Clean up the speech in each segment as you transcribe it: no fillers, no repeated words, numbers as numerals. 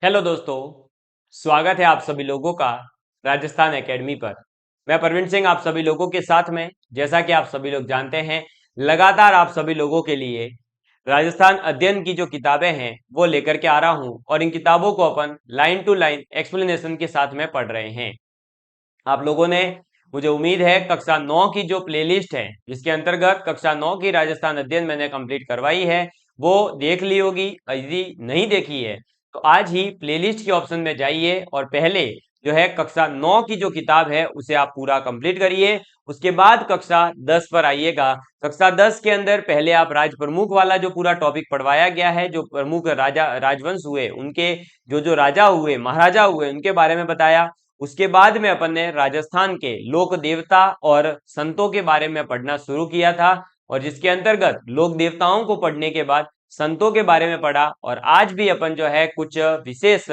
Hello दोस्तों, स्वागत है आप सभी लोगों का राजस्थान एकेडमी पर। मैं प्रवीण सिंह आप सभी लोगों के साथ में, जैसा कि आप सभी लोग जानते हैं, लगातार आप सभी लोगों के लिए राजस्थान अध्ययन की जो किताबें हैं वो लेकर के आ रहा हूं और इन किताबों को अपन लाइन टू लाइन एक्सप्लेनेशन के साथ में पढ़ रहे हैं। आप लोगों ने, मुझे उम्मीद है, कक्षा 9 की जो प्लेलिस्ट है जिसके अंतर्गत कक्षा 9 की राजस्थान अध्ययन मैंने कंप्लीट करवाई है वो देख ली होगी। यदि नहीं देखी है तो आज ही प्लेलिस्ट के ऑप्शन में जाइए और पहले जो है कक्षा 9 की जो किताब है उसे आप पूरा कंप्लीट करिए। उसके बाद कक्षा 10 पर आइएगा। कक्षा 10 के अंदर पहले आप राज प्रमुख वाला जो पूरा टॉपिक पढ़वाया गया है, जो प्रमुख राजा राजवंश हुए, उनके जो जो राजा हुए, महाराजा हुए, उनके बारे में बताया। उसके बाद में अपन ने राजस्थान के लोक देवता और संतों के बारे में पढ़ना शुरू किया था और जिसके अंतर्गत लोक देवताओं को पढ़ने के बाद संतों के बारे में पढ़ा और आज भी अपन जो है कुछ विशेष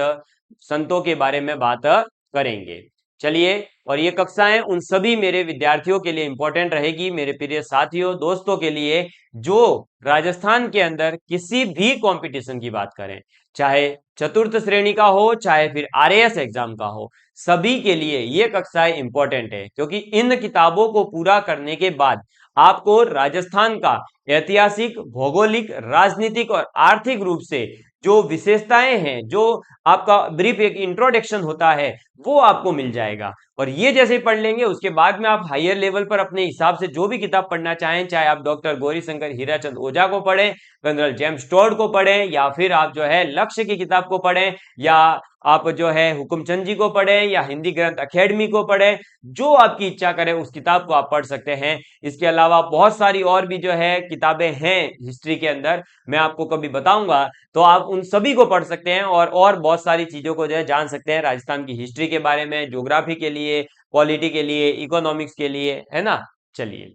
संतों के बारे में बात करेंगे। चलिए, और ये कक्षाएं उन सभी मेरे विद्यार्थियों के लिए इंपॉर्टेंट रहेगी, मेरे प्रिय साथियों, दोस्तों के लिए जो राजस्थान के अंदर किसी भी कंपटीशन की बात करें, चाहे चतुर्थ श्रेणी का हो चाहे फिर आरएएस एग्जाम का हो, सभी के लिए ये कक्षाएं इंपॉर्टेंट है। क्योंकि इन किताबों को पूरा करने के बाद आपको राजस्थान का ऐतिहासिक, भौगोलिक, राजनीतिक और आर्थिक रूप से जो विशेषताएं हैं, जो आपका ब्रीफ एक इंट्रोडक्शन होता है, वो आपको मिल जाएगा। और ये जैसे ही पढ़ लेंगे उसके बाद में आप हायर लेवल पर अपने हिसाब से जो भी किताब पढ़ना चाहें, चाहे आप डॉक्टर गौरीशंकर हीराचंद ओझा को पढ़ें, कर्नल जेम्स टोड को पढ़ें, या फिर आप जो है लक्ष्य की किताब को पढ़ें, या आप जो है हुकुमचंद जी को पढ़ें, या हिंदी ग्रंथ अकेडमी को पढ़ें, जो आपकी इच्छा करे उस किताब को आप पढ़ सकते हैं। इसके अलावा बहुत सारी और भी जो है किताबें हैं हिस्ट्री के अंदर, मैं आपको कभी बताऊंगा, तो आप उन सभी को पढ़ सकते हैं और बहुत सारी चीजों को जो है जान सकते हैं राजस्थान की हिस्ट्री के बारे में, ज्योग्राफी के लिए, पॉलिटी के लिए, इकोनॉमिक्स के लिए, है ना। चलिए,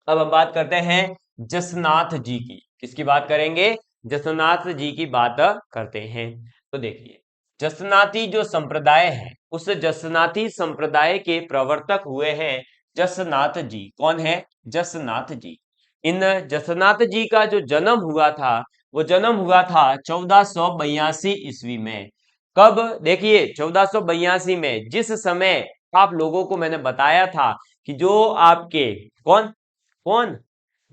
अब हम बात करते हैं जसनाथ जी की। किसकी बात करेंगे? जसनाथ जी की बात करते हैं। तो देखिए, जसनाती जो संप्रदाय है, उस जसनाती संप्रदाय के प्रवर्तक हुए हैं जसनाथ जी। कौन है? जसनाथ जी। इन जसनाथ जी का जो जन्म हुआ था वो जन्म हुआ था 1482 ईस्वी में। कब? देखिए, 1482 में, जिस समय आप लोगों को मैंने बताया था कि जो आपके कौन कौन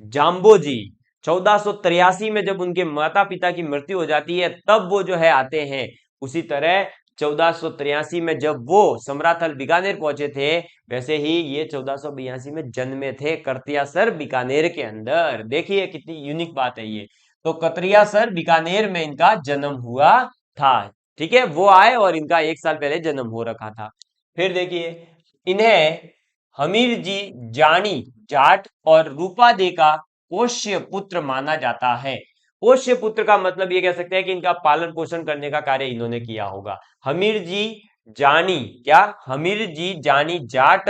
जाम्बो जी 1483 में जब उनके माता पिता की मृत्यु हो जाती है तब वो जो है आते हैं। उसी तरह 1483 में जब वो समराथल बीकानेर पहुंचे थे, वैसे ही ये 1482 में जन्मे थे करतियासर बीकानेर के अंदर। देखिए कितनी यूनिक बात है ये। तो कतरियासर बीकानेर में इनका जन्म हुआ था। ठीक है, वो आए और इनका एक साल पहले जन्म हो रखा था। फिर देखिए, इन्हें हमीर जी जानी जाट और रूपा दे का पोष्य पुत्र माना जाता है। पोष्य पुत्र का मतलब ये कह सकते हैं कि इनका पालन पोषण करने का कार्य इन्होंने किया होगा। हमीर जी जानी, क्या? हमीर जी जानी जाट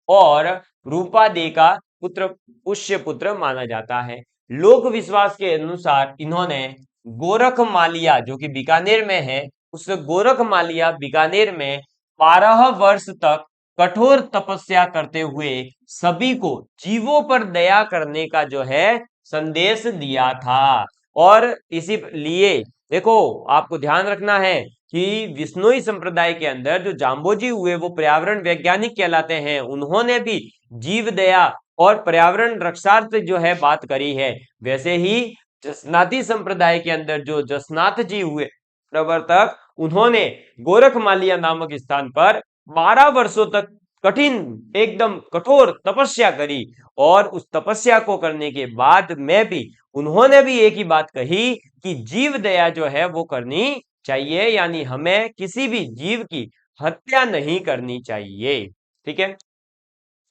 और रूपा दे का पुत्र, पुष्य पुत्र माना जाता है। लोक विश्वास के अनुसार इन्होंने गोरख मालिया जो कि बीकानेर में है, उस गोरख मालिया बीकानेर में 12 वर्ष तक कठोर तपस्या करते हुए सभी को जीवों पर दया करने का जो है संदेश दिया था। और इसी लिए देखो, आपको ध्यान रखना है कि विश्नोई संप्रदाय के अंदर जो जाम्बोजी हुए वो पर्यावरण वैज्ञानिक कहलाते हैं। उन्होंने भी जीव दया और पर्यावरण रक्षार्थ जो है बात करी है। वैसे ही जसनाती संप्रदाय के अंदर जो जसनाथ जी हुए प्रवर्तक, उन्होंने गोरखमालिया नामक स्थान पर 12 वर्षों तक कठिन, एकदम कठोर तपस्या करी। और उस तपस्या को करने के बाद में भी उन्होंने भी एक ही बात कही कि जीव दया जो है वो करनी चाहिए, यानी हमें किसी भी जीव की हत्या नहीं करनी चाहिए। ठीक है।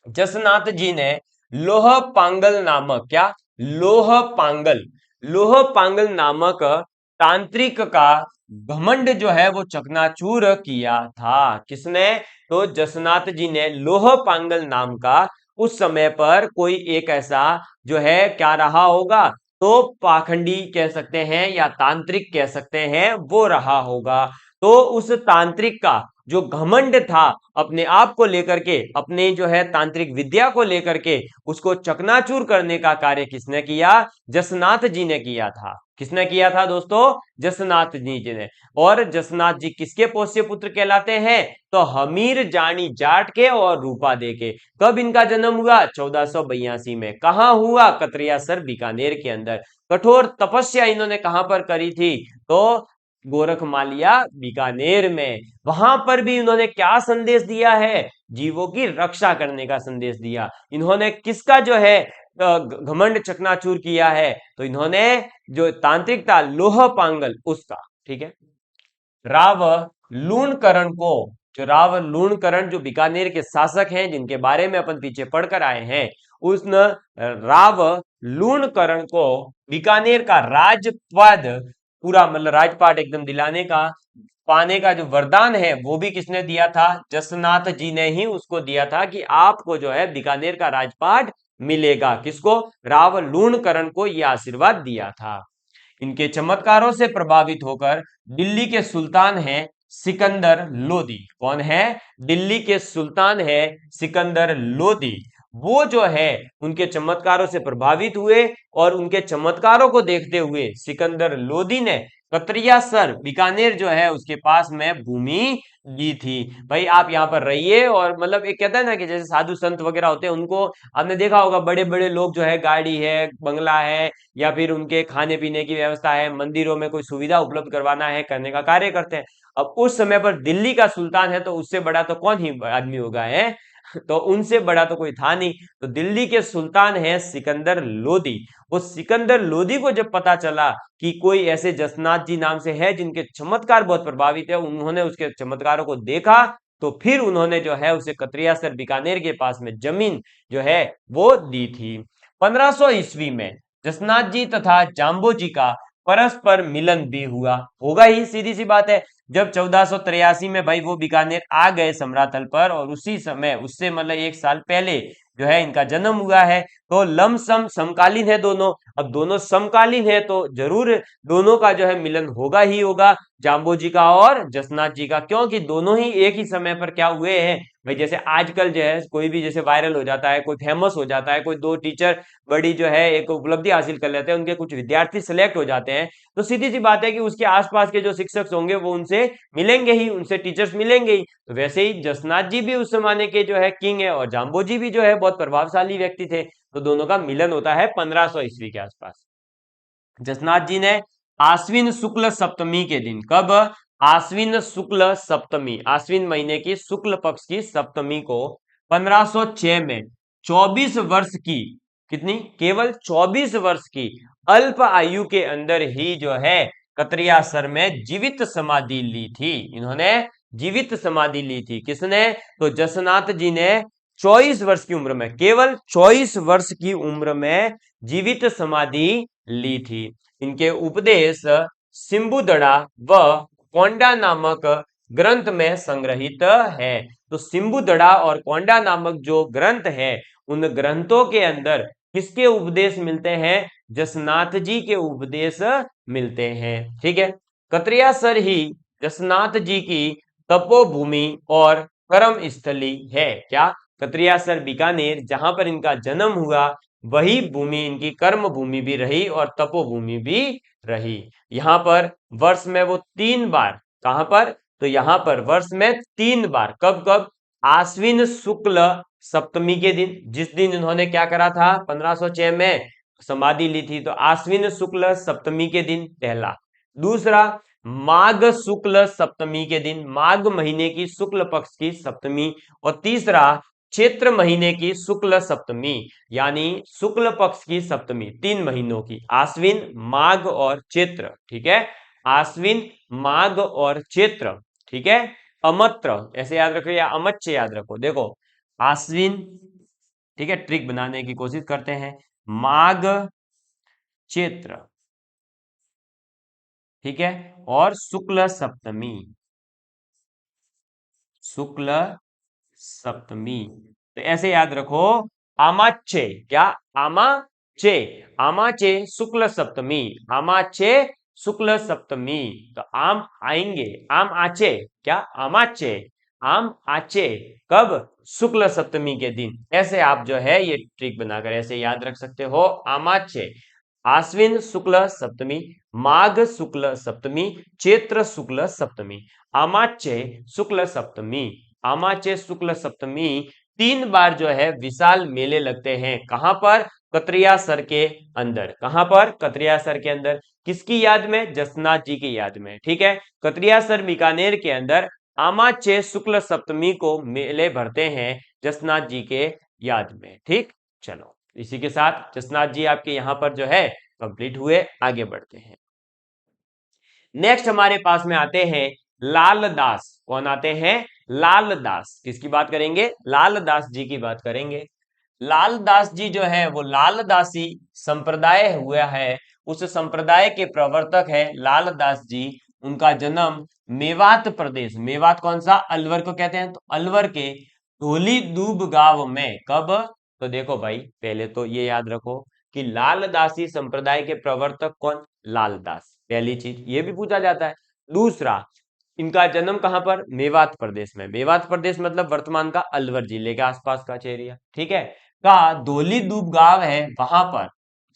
जसनाथ जी ने लोह पांगल नामक, क्या? लोह पांगल, लोह पांगल नामक तांत्रिक का घमंड जो है वो चकनाचूर किया था। किसने? तो जसनाथ जी ने लोह पांगल नाम का उस समय पर कोई एक ऐसा जो है क्या रहा होगा, तो पाखंडी कह सकते हैं या तांत्रिक कह सकते हैं, वो रहा होगा। तो उस तांत्रिक का जो घमंड था अपने आप को लेकर के, अपने जो है तांत्रिक विद्या को लेकर के, उसको चकनाचूर करने का कार्य किसने किया? जसनाथ जी ने किया था। किसने किया था दोस्तों? जसनाथ जी ने। और जसनाथ जी किसके पोष्य पुत्र कहलाते हैं? तो हमीर जानी जाट के और रूपा दे के। कब इनका जन्म हुआ? 1482 में। कहां हुआ? कतरियासर बीकानेर के अंदर। कठोर तपस्या इन्होंने कहां पर करी थी? तो गोरखमालिया बीकानेर में। वहां पर भी इन्होंने क्या संदेश दिया है? जीवों की रक्षा करने का संदेश दिया। इन्होंने किसका जो है घमंड चकनाचूर किया है? तो इन्होंने जो तांत्रिक था लोह पांगल उसका। ठीक है। राव लूणकरण को, जो राव लूणकरण जो बीकानेर के शासक हैं, जिनके बारे में अपन पीछे पढ़कर आए हैं, उस राव लूणकरण को बीकानेर का राजपद पूरा मतलब राजपाट एकदम दिलाने का, पाने का जो वरदान है वो भी किसने दिया था? जसनाथ जी ने ही उसको दिया था कि आपको जो है बीकानेर का राजपाट मिलेगा। किसको? राव लूणकरण को यह आशीर्वाद दिया था। इनके चमत्कारों से प्रभावित होकर दिल्ली के सुल्तान हैं सिकंदर लोदी। कौन है? दिल्ली के सुल्तान है सिकंदर लोदी। वो जो है उनके चमत्कारों से प्रभावित हुए और उनके चमत्कारों को देखते हुए सिकंदर लोदी ने कतरियासर बीकानेर जो है उसके पास में भूमि दी थी। भाई आप यहाँ पर रहिए। और मतलब एक कहता है ना कि जैसे साधु संत वगैरह होते हैं, उनको आपने देखा होगा, बड़े बड़े लोग जो है गाड़ी है, बंगला है, या फिर उनके खाने पीने की व्यवस्था है, मंदिरों में कोई सुविधा उपलब्ध करवाना है, करने का कार्य करते हैं। अब उस समय पर दिल्ली का सुल्तान है तो उससे बड़ा तो कौन ही आदमी होगा है? तो उनसे बड़ा तो कोई था नहीं। तो दिल्ली के सुल्तान है सिकंदर लोदी। वो सिकंदर लोदी को जब पता चला कि कोई ऐसे जसनाथ जी नाम से है जिनके चमत्कार बहुत प्रभावित है, उन्होंने उसके चमत्कारों को देखा, तो फिर उन्होंने जो है उसे कतरियासर बीकानेर के पास में जमीन जो है वो दी थी। 1500 ईस्वी में जसनाथ जी तथा जाम्बो जी का परस्पर मिलन भी हुआ होगा ही, सीधी सी बात है। जब 1483 में भाई वो बीकानेर आ गए समरातल पर, और उसी समय उससे मतलब एक साल पहले जो है इनका जन्म हुआ है, तो लमसम समकालीन है दोनों। अब दोनों समकालीन है तो जरूर दोनों का जो है मिलन होगा ही होगा, जाम्बो जी का और जसनाथ जी का, क्योंकि दोनों ही एक ही समय पर क्या हुए हैं भाई। जैसे आजकल जो है कोई भी जैसे वायरल हो जाता है, कोई फेमस हो जाता है, कोई दो टीचर बड़ी जो है एक उपलब्धि हासिल कर लेते हैं, उनके कुछ विद्यार्थी सिलेक्ट हो जाते हैं, तो सीधी सी बात है कि उसके आसपास के जो शिक्षक होंगे वो उनसे मिलेंगे ही, उनसे टीचर्स मिलेंगे ही। तो वैसे ही जसनाथ जी भी उस जमाने के जो है किंग है, और जाम्बो जी भी जो है बहुत प्रभावशाली व्यक्ति थे। तो दोनों का मिलन होता है 1500 ईस्वी के आसपास। जसनाथ जी ने आश्विन शुक्ल सप्तमी के दिन, कब? आश्विन शुक्ल सप्तमी, आश्विन महीने की शुक्ल पक्ष की सप्तमी को 1506 में 24 वर्ष की, कितनी? केवल 24 वर्ष की अल्प आयु के अंदर ही जो है कतरियासर में जीवित समाधि ली थी। इन्होंने जीवित समाधि ली थी। किसने? तो जसनाथ जी ने 24 वर्ष की उम्र में, केवल 24 वर्ष की उम्र में जीवित समाधि ली थी। इनके उपदेश सिंबुदड़ा व कोंडा नामक ग्रंथ में संग्रहित है। तो सिंबुदड़ा और कोंडा नामक जो ग्रंथ है, उन ग्रंथों के अंदर किसके उपदेश मिलते हैं? जसनाथ जी के उपदेश मिलते हैं। ठीक है। कतरियासर ही जसनाथ जी की तपोभूमि और कर्म स्थली है। क्या? कतरियासर बीकानेर जहां पर इनका जन्म हुआ, वही भूमि इनकी कर्म भूमि भी रही और तपोभूमि भी रही। यहां पर वर्ष में वो 3 बार, कहां पर? तो यहां पर वर्ष में 3 बार, कब कब? आश्विन शुक्ल सप्तमी के दिन, जिस दिन इन्होंने क्या करा था 1506 में समाधि ली थी, तो आश्विन शुक्ल सप्तमी के दिन पहला। दूसरा, माघ शुक्ल सप्तमी के दिन, माघ महीने की शुक्ल पक्ष की सप्तमी। और तीसरा, चैत्र महीने की शुक्ल सप्तमी, यानी शुक्ल पक्ष की सप्तमी, 3 महीनों की, आश्विन, माघ और चैत्र। ठीक है। आश्विन, माघ और चैत्र। ठीक है। अमत्र ऐसे याद रखो या अमच्य याद रखो। देखो, आश्विन, ठीक है, ट्रिक बनाने की कोशिश करते हैं, माघ, चैत्र, ठीक है, और शुक्ल सप्तमी, शुक्ल सप्तमी। तो ऐसे याद रखो, आमाचे, क्या? आमाचे, आमाचे शुक्ल सप्तमी, आमाचे शुक्ल सप्तमी। तो आम आएंगे, आम आचे, क्या? आमाचे, आम आचे, कब? शुक्ल सप्तमी के दिन। ऐसे आप जो है ये ट्रिक बनाकर ऐसे याद रख सकते हो। आमाचे, आश्विन शुक्ल सप्तमी, माघ शुक्ल सप्तमी, चैत्र शुक्ल सप्तमी। आमाचे शुक्ल सप्तमी, आमाचे शुक्ल सप्तमी 3 बार जो है विशाल मेले लगते हैं। कहां पर? कतरियासर के अंदर। कहां पर? कतरियासर के अंदर। किसकी याद में? जसनाथ जी की याद में। ठीक है, कतरियासर बीकानेर के अंदर आमाचे शुक्ल सप्तमी को मेले भरते हैं जसनाथ जी के याद में। ठीक, चलो इसी के साथ जसनाथ जी आपके यहां पर जो है कंप्लीट हुए। आगे बढ़ते हैं। नेक्स्ट हमारे पास में आते हैं लालदास। कौन आते हैं? लालदास। किसकी बात करेंगे? लालदास जी की बात करेंगे। लालदास जी जो है वो लालदासी संप्रदाय हुआ है, उस संप्रदाय के प्रवर्तक है लालदास जी। उनका जन्म मेवात प्रदेश, मेवात कौन सा? अलवर को कहते हैं, तो अलवर के ढोली दूब गांव में। कब? तो देखो भाई, पहले तो ये याद रखो कि लालदासी संप्रदाय के प्रवर्तक कौन? लालदास। पहली चीज ये भी पूछा जाता है। दूसरा, इनका जन्म कहां पर? मेवात प्रदेश में। मेवात प्रदेश मतलब वर्तमान का अलवर जिले के आसपास का एरिया। ठीक है, का धोली दूब गांव है, वहां पर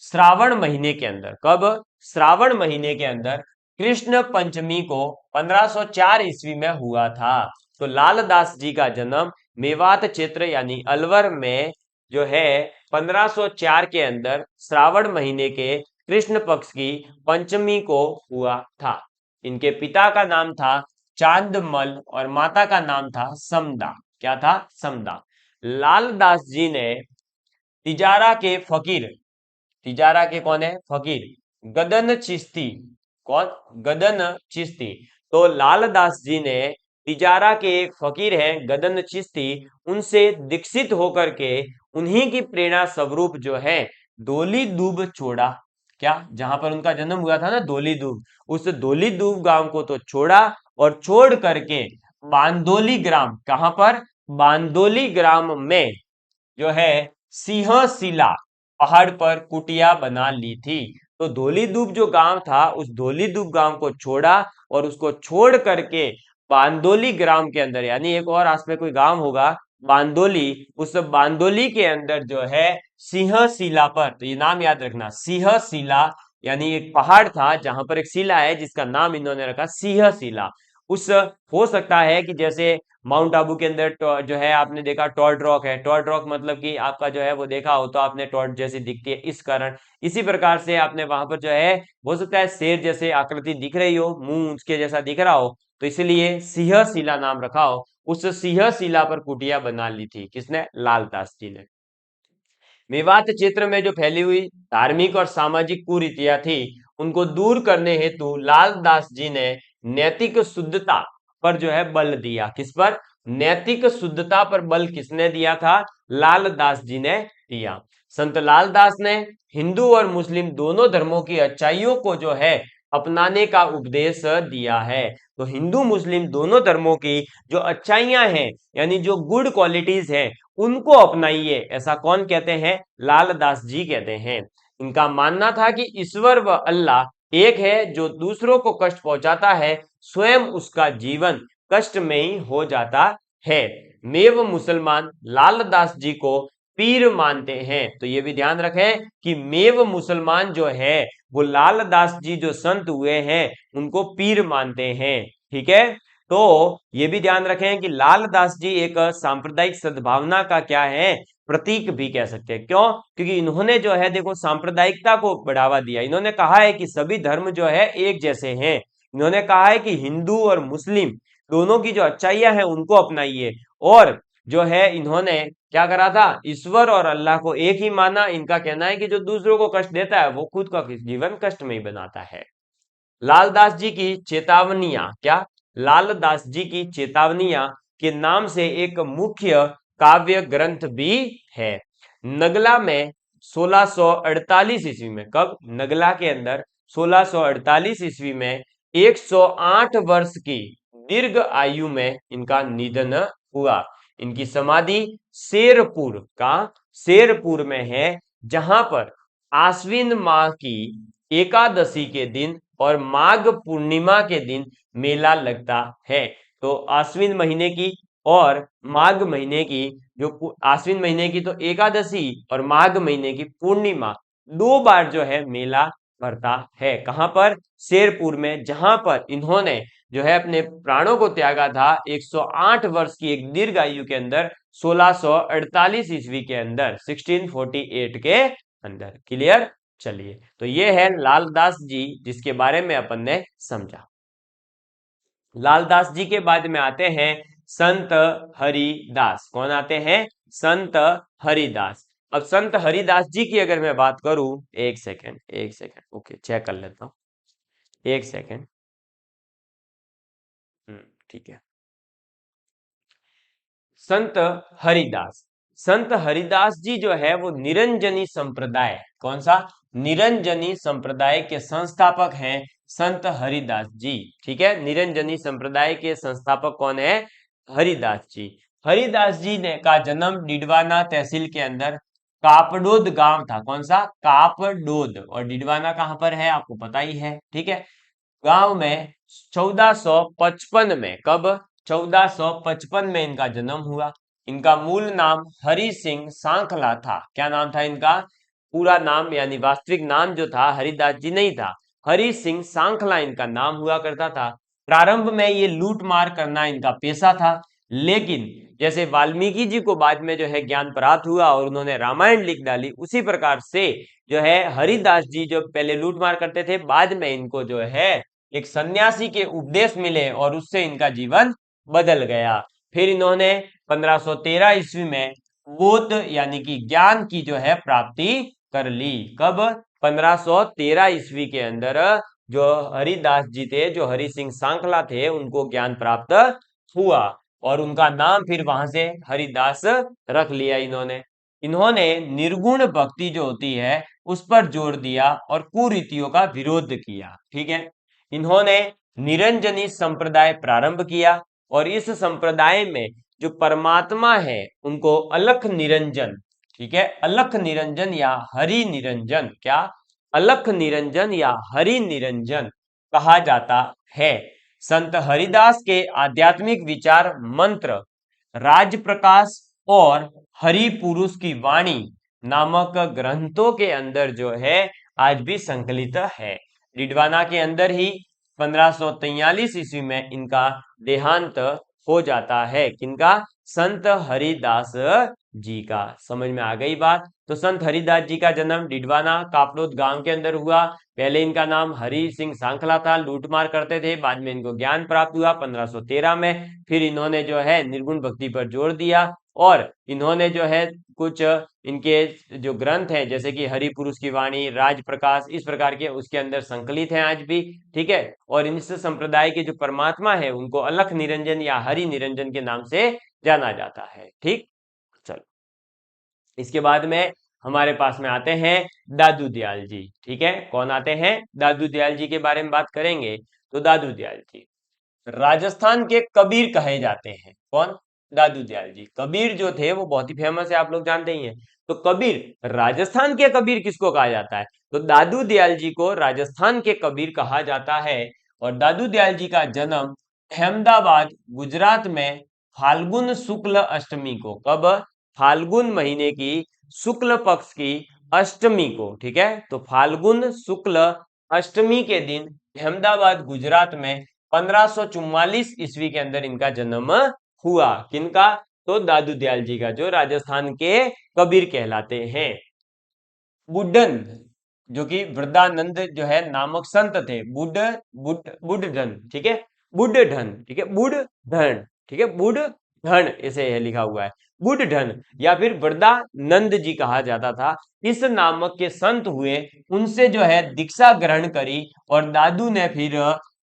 श्रावण महीने के अंदर। कब? श्रावण महीने के अंदर कृष्ण पंचमी को 1504 ईस्वी में हुआ था। तो लालदास जी का जन्म मेवात क्षेत्र यानी अलवर में जो है 1504 के अंदर श्रावण महीने के कृष्ण पक्ष की पंचमी को हुआ था। इनके पिता का नाम था चांदमल और माता का नाम था समदा। क्या था? समदा। लालदास जी ने तिजारा के फकीर, तिजारा के कौन है? फकीर गदन चिश्ती। कौन? गदन चिश्ती। तो लालदास जी ने तिजारा के एक फकीर हैं गदन चिश्ती, उनसे दीक्षित होकर के उन्हीं की प्रेरणा स्वरूप जो है दोली दूब छोड़ा। क्या? जहां पर उनका जन्म हुआ था ना, दोली दूब, उस दोली दूब गांव को तो छोड़ा और छोड़ करके बांदोली ग्राम, कहां पर? बांदोली ग्राम में जो है सिंहशिला पहाड़ पर कुटिया बना ली थी। तो धोलीदूब जो गांव था, उस धोलीदूब गांव को छोड़ा और उसको छोड़ करके बांदोली ग्राम के अंदर, यानी एक और आस में कोई गांव होगा बांदोली, उस बांदोली के अंदर जो है सिंहशिला पर, तो ये नाम याद रखना, सिंहशिला यानी एक पहाड़ था जहां पर एक शिला है जिसका नाम इन्होंने रखा सिंहशिला। उस, हो सकता है कि जैसे माउंट आबू के अंदर जो है आपने देखा टॉर्ट रॉक है, टॉर्ट रॉक मतलब कि आपका जो है वो देखा हो तो आपने टॉर्ट जैसी दिखती है इस कारण, इसी प्रकार से आपने वहां पर जो है हो सकता है शेर जैसे आकृति दिख रही हो, मुंह उसके जैसा दिख रहा हो, तो इसलिए सिंहशिला नाम रखा हो। उस सिंहशिला पर कुटिया बना ली थी। किसने? लालदास जी ने। मेवात क्षेत्र में जो फैली हुई धार्मिक और सामाजिक कुरीतियां थी, उनको दूर करने हेतु लालदास जी ने नैतिक शुद्धता पर जो है बल दिया। किस पर? नैतिक शुद्धता पर बल किसने दिया था? लालदास जी ने दिया। संत लालदास ने हिंदू और मुस्लिम दोनों धर्मों की अच्छाइयों को जो है अपनाने का उपदेश दिया है। तो हिंदू मुस्लिम दोनों धर्मों की जो अच्छाइयां हैं, यानी जो गुड क्वालिटीज हैं, उनको अपनाइए, ऐसा कौन कहते हैं? लालदास जी कहते हैं। इनका मानना था कि ईश्वर व अल्लाह एक है, जो दूसरों को कष्ट पहुंचाता है स्वयं उसका जीवन कष्ट में ही हो जाता है। मेव मुसलमान लालदास जी को पीर मानते हैं। तो ये भी ध्यान रखें कि मेव मुसलमान जो है वो लालदास जी जो संत हुए हैं उनको पीर मानते हैं। ठीक है, तो ये भी ध्यान रखें कि लालदास जी एक सांप्रदायिक सद्भावना का क्या है? प्रतीक भी कह सकते हैं। क्यों? क्योंकि इन्होंने जो है देखो सांप्रदायिकता को बढ़ावा दिया। इन्होंने कहा है कि सभी धर्म जो है एक जैसे हैं। इन्होंने कहा है कि हिंदू और मुस्लिम दोनों की जो अच्छाइयां हैं उनको अपनाइए। और जो है इन्होंने क्या करा था? ईश्वर और अल्लाह को एक ही माना। इनका कहना है कि जो दूसरों को कष्ट देता है वो खुद का जीवन कष्ट में ही बनाता है। लालदास जी की चेतावनियां, क्या? लालदास जी की चेतावनियां के नाम से एक मुख्य काव्य ग्रंथ भी है। नगला में 1648 ईस्वी में, कब? नगला के अंदर 1648 ईस्वी में 108 वर्ष की दीर्घ आयु में इनका निधन हुआ। इनकी समाधि शेरपुर का, शेरपुर में है, जहां पर आश्विन माह की एकादशी के दिन और माघ पूर्णिमा के दिन मेला लगता है। तो आश्विन महीने की और माघ महीने की जो आश्विन महीने की तो एकादशी और माघ महीने की पूर्णिमा 2 बार जो है मेला भरता है। कहां पर? शेरपुर में, जहां पर इन्होंने जो है अपने प्राणों को त्यागा था 108 वर्ष की एक दीर्घ आयु के अंदर 1648 ईस्वी के अंदर 1648 के अंदर। क्लियर? चलिए, तो ये है लालदास जी जिसके बारे में अपन ने समझा। लालदास जी के बाद में आते हैं संत हरिदास। कौन आते हैं? संत हरिदास। अब संत हरिदास जी की अगर मैं बात करूं, एक सेकेंड, एक सेकेंड, ओके, चेक कर लेता हूं, एक सेकेंड। ठीक है। संत हरिदास, संत हरिदास जी जो है वो निरंजनी संप्रदाय, कौन सा? निरंजनी संप्रदाय के संस्थापक हैं संत हरिदास जी। ठीक है, निरंजनी संप्रदाय के संस्थापक कौन है? हरिदास जी। हरिदास जी ने का जन्म डिडवाना तहसील के अंदर कापडोद गांव था। कौन सा? कापडोद। और डिडवाना कहां पर है आपको पता ही है। ठीक है, गांव में 1455 में, कब? 1455 में इनका जन्म हुआ। इनका मूल नाम हरि सिंह सांखला था। क्या नाम था इनका? पूरा नाम यानी वास्तविक नाम जो था हरिदास जी नहीं था, हरि सिंह सांखला इनका नाम हुआ करता था। प्रारंभ में ये लूट मार करना इनका पेशा था, लेकिन जैसे वाल्मीकि जी को बाद में जो है ज्ञान प्राप्त हुआ और उन्होंने रामायण लिख डाली, उसी प्रकार से जो है हरिदास जी जो पहले लूट मार करते थे, बाद में इनको जो है एक सन्यासी के उपदेश मिले और उससे इनका जीवन बदल गया। फिर इन्होंने 1513 ईस्वी में बोध यानी कि ज्ञान की जो है प्राप्ति कर ली। कब? 1513 ईस्वी के अंदर जो हरिदास जी थे, जो हरि सिंह सांखला थे, उनको ज्ञान प्राप्त हुआ और उनका नाम फिर वहां से हरिदास रख लिया इन्होंने। इन्होंने निर्गुण भक्ति जो होती है उस पर जोर दिया और कुरीतियों का विरोध किया। ठीक है, इन्होंने निरंजनी संप्रदाय प्रारंभ किया और इस संप्रदाय में जो परमात्मा है उनको अलख निरंजन, ठीक है, अलख निरंजन या हरि निरंजन, क्या? अलख निरंजन या हरि निरंजन कहा जाता है। संत हरिदास के आध्यात्मिक विचार मंत्र राज प्रकाश और हरि पुरुष की वाणी नामक ग्रंथों के अंदर जो है आज भी संकलित है। डिडवाना के अंदर ही 1543 ईस्वी में इनका देहांत हो जाता है। किनका? संत हरिदास जी का। समझ में आ गई बात? तो संत हरिदास जी का जन्म डिडवाना कापड़ोद गांव के अंदर हुआ। पहले इनका नाम हरि सिंह सांखला था, लूटमार करते थे, बाद में इनको ज्ञान प्राप्त हुआ 1513 में। फिर इन्होंने जो है निर्गुण भक्ति पर जोर दिया और इन्होंने जो है कुछ इनके जो ग्रंथ हैं जैसे कि हरि पुरुष की वाणी, राज प्रकाश, इस प्रकार के उसके अंदर संकलित हैं आज भी। ठीक है, और इस संप्रदाय के जो परमात्मा है उनको अलख निरंजन या हरि निरंजन के नाम से जाना जाता है। ठीक, चलो इसके बाद में हमारे पास में आते हैं दादू दयाल जी। ठीक है, कौन आते हैं? दादू दयाल जी के बारे में बात करेंगे। तो दादू दयाल जी राजस्थान के कबीर कहे जाते हैं। कौन? दादू दयाल जी। कबीर जो थे वो बहुत ही फेमस है, आप लोग जानते ही हैं। तो कबीर, राजस्थान के कबीर किसको कहा जाता है? तो दादू दयाल जी को राजस्थान के कबीर कहा जाता है। और दादू दयाल जी का जन्म अहमदाबाद गुजरात में फाल्गुन शुक्ल अष्टमी को, कब? फाल्गुन महीने की शुक्ल पक्ष की अष्टमी को। ठीक है, तो फाल्गुन शुक्ल अष्टमी के दिन अहमदाबाद गुजरात में 1544 ईस्वी के अंदर इनका जन्म हुआ। किनका? तो दादू दयाल जी का, जो राजस्थान के कबीर कहलाते हैं। बुड्ढन, जो कि वृद्धानंद जो है नामक संत थे, बुड्ढन, ठीक है, बुड्ढन, ठीक है, बुड्ढन, ठीक है, बुड्ढन ऐसे लिखा हुआ है, बुड्ढन या फिर वृद्धानंद जी कहा जाता था। इस नामक के संत हुए, उनसे जो है दीक्षा ग्रहण करी और दादू ने फिर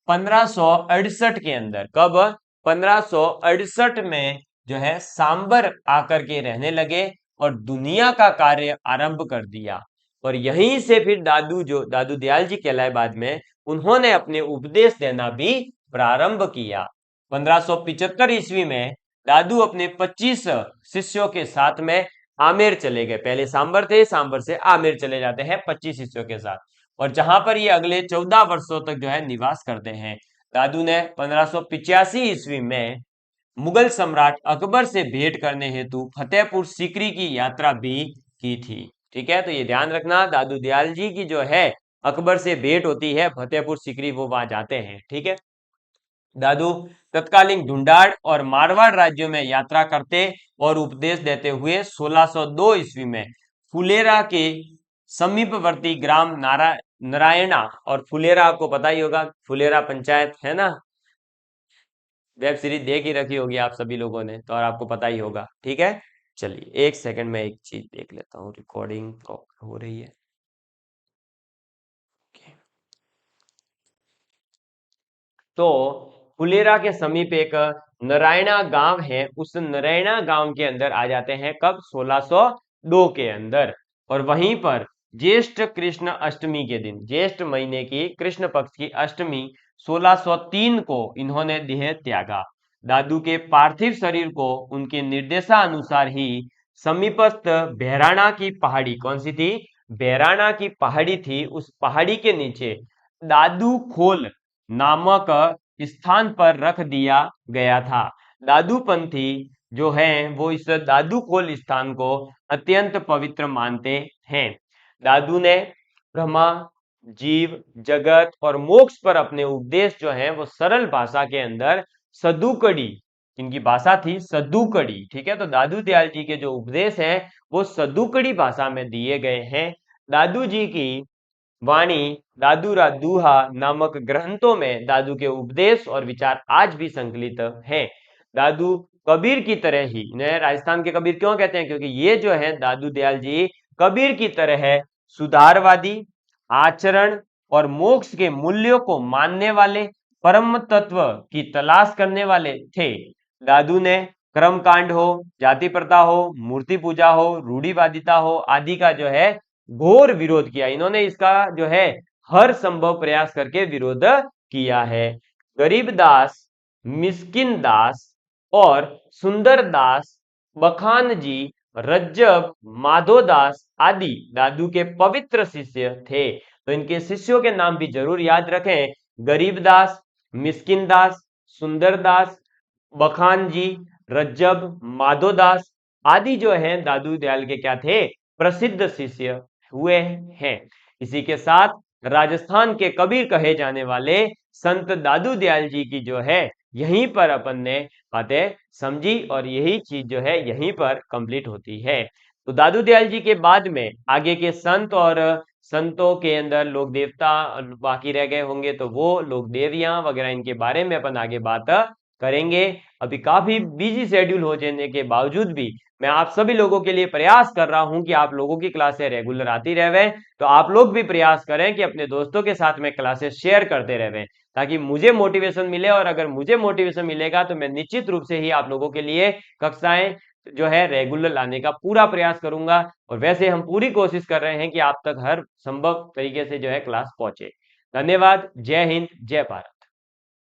1568 के अंदर, कब? 1568 में जो है सांबर आकर के रहने लगे और दुनिया का कार्य आरंभ कर दिया। और यहीं से फिर दादू दयाल जी कहलाए बाद में, उन्होंने अपने उपदेश देना भी प्रारंभ किया। 1575 ईस्वी में दादू अपने 25 शिष्यों के साथ में आमेर चले गए। पहले सांबर थे, सांबर से आमेर चले जाते हैं 25 शिष्यों के साथ, और जहां पर ये अगले 14 वर्षों तक जो है निवास करते हैं। दादू ने 1585 ईस्वी में मुगल सम्राट अकबर से भेंट करने हेतु फतेहपुर सीकरी की यात्रा भी की थी। ठीक है, तो ये ध्यान रखना, दादू दयाल जी की जो है अकबर से भेंट होती है फतेहपुर सीकरी, वो वहां जाते हैं। ठीक है, दादू तत्कालीन ढूंढाड़ और मारवाड़ राज्यों में यात्रा करते और उपदेश देते हुए 1602 ईस्वी में फुलेरा के समीपवर्ती ग्राम नारायणा, और फुलेरा आपको पता ही होगा, फुलेरा पंचायत है ना, वेब सीरीज देख ही रखी होगी आप सभी लोगों ने, तो और आपको पता ही होगा। ठीक है, चलिए एक सेकंड में एक चीज देख लेता हूँ, रिकॉर्डिंग प्रॉपर हो रही है। तो फुलेरा के समीप एक नारायणा गांव है, उस नारायणा गांव के अंदर आ जाते हैं कब, 1602 के अंदर। और वहीं पर ज्येष्ठ कृष्ण अष्टमी के दिन, ज्येष्ठ महीने की कृष्ण पक्ष की अष्टमी 1603 को इन्होंने देह त्यागा। दादू के पार्थिव शरीर को उनके निर्देशानुसार ही समीपस्थ बेराणा की पहाड़ी, कौन सी थी, बेराणा की पहाड़ी थी, उस पहाड़ी के नीचे दादू खोल नामक स्थान पर रख दिया गया था। दादूपंथी जो है वो इस दादू खोल स्थान को अत्यंत पवित्र मानते हैं। दादू ने ब्रह्मा, जीव, जगत और मोक्ष पर अपने उपदेश जो है वो सरल भाषा के अंदर सदुकड़ी, इनकी भाषा थी सदुकड़ी। ठीक है, तो दादू दयाल जी के जो उपदेश हैं वो सदुकड़ी भाषा में दिए गए हैं। दादू जी की वाणी दादूरा दूहा नामक ग्रंथों में दादू के उपदेश और विचार आज भी संकलित हैं। दादू कबीर की तरह ही, इन्हें राजस्थान के कबीर क्यों कहते हैं, क्योंकि ये जो है दादू दयाल जी कबीर की तरह है, सुधारवादी, आचरण और मोक्ष के मूल्यों को मानने वाले, परम तत्व की तलाश करने वाले थे। दादू ने कर्म कांड हो, जाति प्रथा हो, मूर्ति पूजा हो, रूढ़िवादिता हो आदि का जो है घोर विरोध किया। इन्होंने इसका जो है हर संभव प्रयास करके विरोध किया है। गरीब दास, मिस्किन दास और सुंदर दास, बखान जी, रज्जब, माधोदास आदि दादू के पवित्र शिष्य थे। तो इनके शिष्यों के नाम भी जरूर याद रखें, गरीबदास, मिस्किन दास, सुंदर दास, बखान जी, रज्जब, माधोदास आदि जो है दादू दयाल के क्या थे, प्रसिद्ध शिष्य हुए हैं। इसी के साथ राजस्थान के कबीर कहे जाने वाले संत दादू दयाल जी की जो है यहीं पर अपन ने बातें समझी, और यही चीज जो है यहीं पर कंप्लीट होती है। तो दादू दयाल जी के बाद में आगे के संत और संतों के अंदर लोक देवता बाकी रह गए होंगे, तो वो लोक देवियां वगैरह इनके बारे में अपन आगे बात करेंगे। अभी काफी बिजी शेड्यूल हो जाने के बावजूद भी मैं आप सभी लोगों के लिए प्रयास कर रहा हूं कि आप लोगों की क्लासें रेगुलर आती रहे, तो आप लोग भी प्रयास करें कि अपने दोस्तों के साथ में क्लासेस शेयर करते रहे, ताकि मुझे मोटिवेशन मिले, और अगर मुझे मोटिवेशन मिलेगा तो मैं निश्चित रूप से ही आप लोगों के लिए कक्षाएं जो है रेगुलर लाने का पूरा प्रयास करूंगा। और वैसे हम पूरी कोशिश कर रहे हैं कि आप तक हर संभव तरीके से जो है क्लास पहुंचे। धन्यवाद, जय हिंद, जय भारत।